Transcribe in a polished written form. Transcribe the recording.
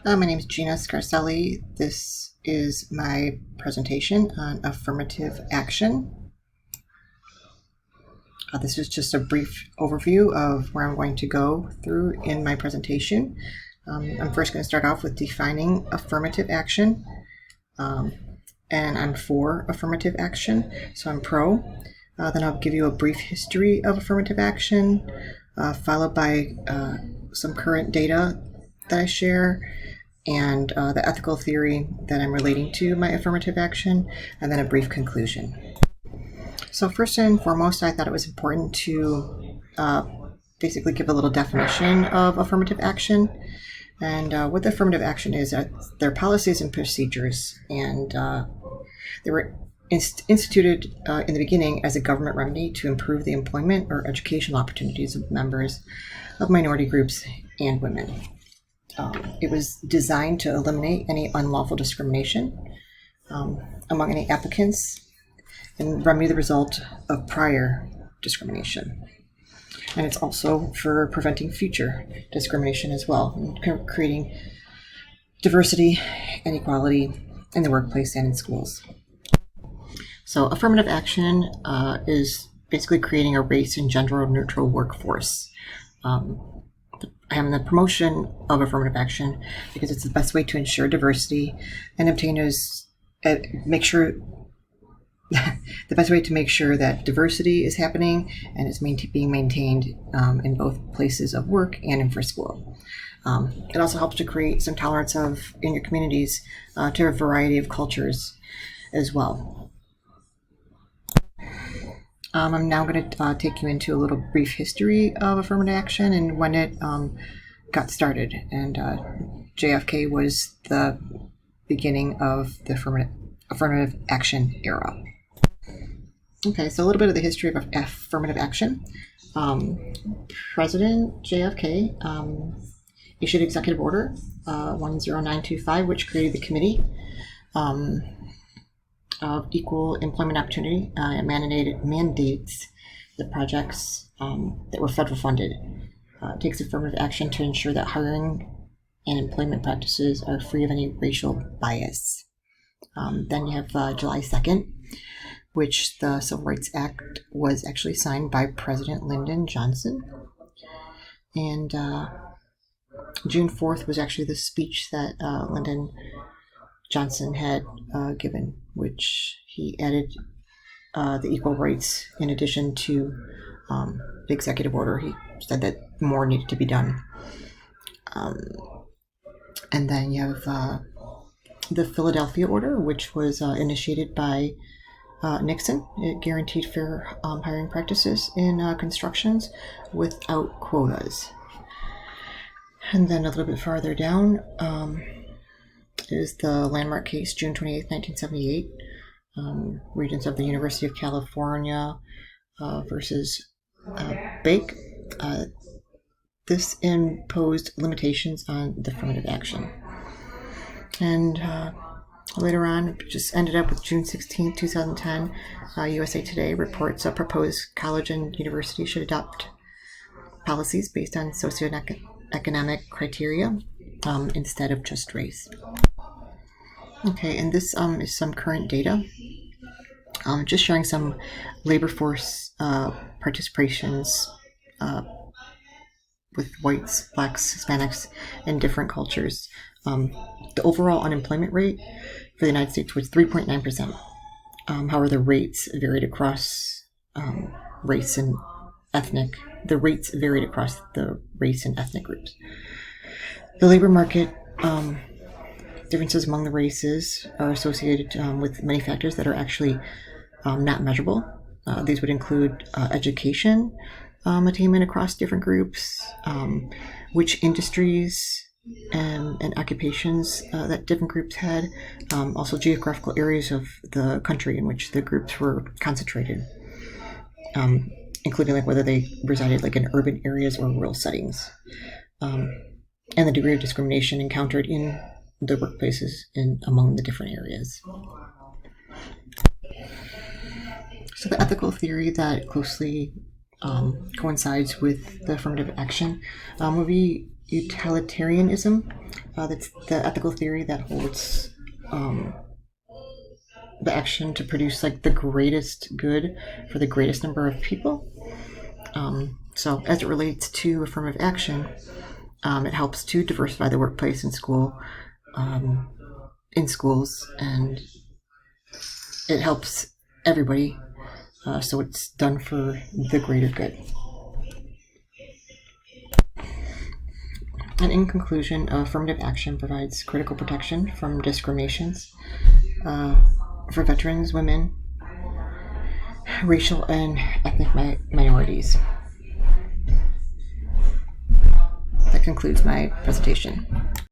My name is Gina Scarcelli. This is my presentation on affirmative action. This is just a brief overview of where I'm going to go through in my presentation. I'm first going to start off with defining affirmative action, and I'm for affirmative action, so I'm pro. Then I'll give you a brief history of affirmative action, followed by some current data that I share, and the ethical theory that I'm relating to my affirmative action, and then a brief conclusion. So first and foremost, I thought it was important to basically give a little definition of affirmative action. And what the affirmative action is, they're policies and procedures, and they were instituted in the beginning as a government remedy to improve the employment or educational opportunities of members of minority groups and women. It was designed to eliminate any unlawful discrimination among any applicants and remedy the result of prior discrimination. And it's also for preventing future discrimination as well, and creating diversity and equality in the workplace and in schools. So affirmative action is basically creating a race and gender neutral workforce. I am the promotion of affirmative action because it's the best way to ensure diversity and make sure the best way to make sure that diversity is happening and is being maintained in both places of work and in for school. It also helps to create some tolerance in your communities to a variety of cultures as well. I'm now going to take you into a little brief history of affirmative action and when it got started. And JFK was the beginning of the affirmative action era. Okay, so a little bit of the history of affirmative action. President JFK issued Executive Order 10925, which created the Committee of Equal Employment Opportunity. It mandates the projects that were federal funded. It takes affirmative action to ensure that hiring and employment practices are free of any racial bias. Then you have July 2nd, which the Civil Rights Act was actually signed by President Lyndon Johnson. And June 4th was actually the speech that Lyndon Johnson had given, which he added the equal rights in addition to the executive order. He said that more needed to be done. And then you have the Philadelphia Order, which was initiated by Nixon. It guaranteed fair hiring practices in constructions without quotas. And then a little bit farther down is the landmark case, June 28, 1978, Regents of the University of California versus Bake. This imposed limitations on the affirmative action. And later on, it just ended up with June 16, 2010. USA Today reports a proposed college and university should adopt policies based on socioeconomic criteria instead of just race. Okay, and this is some current data. Just showing some labor force participations with whites, blacks, Hispanics, and different cultures. The overall unemployment rate for the United States was 3.9%. However, the rates varied across race and ethnic. The rates varied across the race and ethnic groups. The labor market differences among the races are associated with many factors that are actually not measurable. These would include education attainment across different groups, which industries and occupations that different groups had, also geographical areas of the country in which the groups were concentrated, including like whether they resided like in urban areas or rural settings, and the degree of discrimination encountered in the workplaces among the different areas. So the ethical theory that closely coincides with the affirmative action would be utilitarianism. That's the ethical theory that holds the action to produce like the greatest good for the greatest number of people. So as it relates to affirmative action, it helps to diversify the workplace and school, in schools, and it helps everybody. So it's done for the greater good. And in conclusion, affirmative action provides critical protection from discriminations for veterans, women, racial and ethnic minorities. That concludes my presentation.